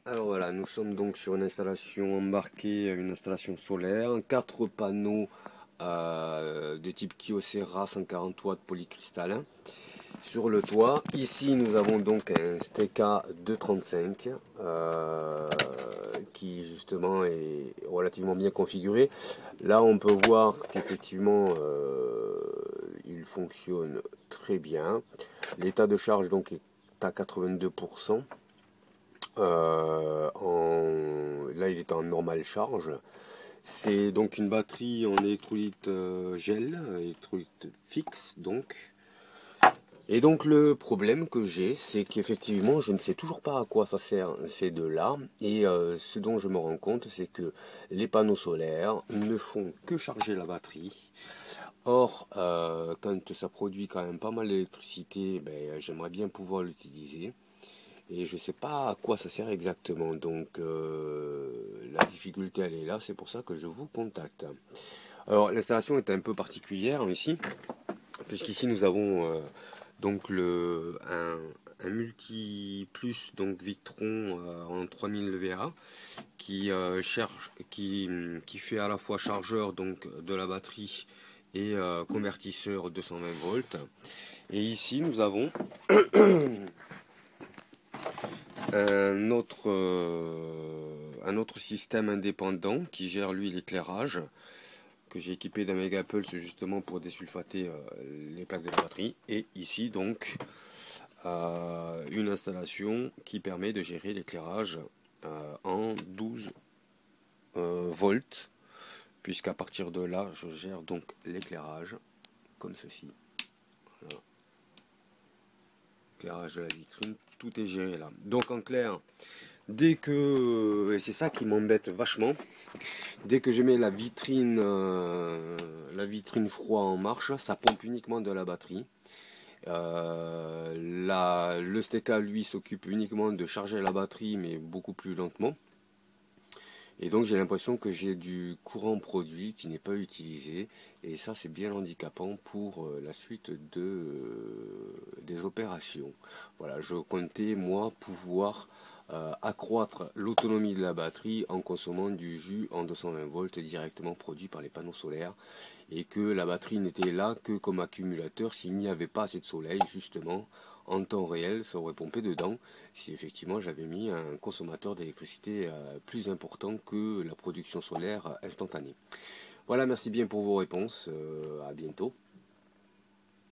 Alors voilà, nous sommes donc sur une installation embarquée, une installation solaire, 4 panneaux de type Kyocera 140 watts polycristallin sur le toit. Ici nous avons donc un Steka 235 qui justement est relativement bien configuré. Là on peut voir qu'effectivement il fonctionne très bien. L'état de charge donc est à 82%. Là il est en normal charge. C'est donc une batterie en électrolyte gel, électrolyte fixe donc. Et donc le problème que j'ai, c'est qu'effectivement je ne sais toujours pas à quoi ça sert ces deux-là. Et ce dont je me rends compte, c'est que les panneaux solaires ne font que charger la batterie. Or, quand ça produit quand même pas mal d'électricité, ben, j'aimerais bien pouvoir l'utiliser. Et je ne sais pas à quoi ça sert exactement. Donc la difficulté elle est là, c'est pour ça que je vous contacte. Alors l'installation est un peu particulière ici, puisqu'ici nous avons donc un multi plus donc Victron en 3000 VA qui fait à la fois chargeur donc de la batterie et convertisseur 220 volts. Et ici nous avons un autre système indépendant qui gère lui l'éclairage, que j'ai équipé d'un Mega Pulse justement pour désulfater les plaques de la batterie. Et ici donc une installation qui permet de gérer l'éclairage en 12 volts, puisqu'à partir de là je gère donc l'éclairage comme ceci. Voilà. Éclairage de la vitrine, tout est géré là. Donc en clair, dès que, et c'est ça qui m'embête vachement, dès que je mets la vitrine froid en marche, ça pompe uniquement de la batterie. Le Steka lui s'occupe uniquement de charger la batterie, mais beaucoup plus lentement. Et donc j'ai l'impression que j'ai du courant produit qui n'est pas utilisé. Et ça c'est bien handicapant pour la suite des opérations. Voilà, je comptais moi pouvoir accroître l'autonomie de la batterie en consommant du jus en 220 volts directement produit par les panneaux solaires. Et que la batterie n'était là que comme accumulateur s'il n'y avait pas assez de soleil justement. En temps réel, ça aurait pompé dedans si effectivement j'avais mis un consommateur d'électricité plus important que la production solaire instantanée. Voilà, merci bien pour vos réponses. À bientôt.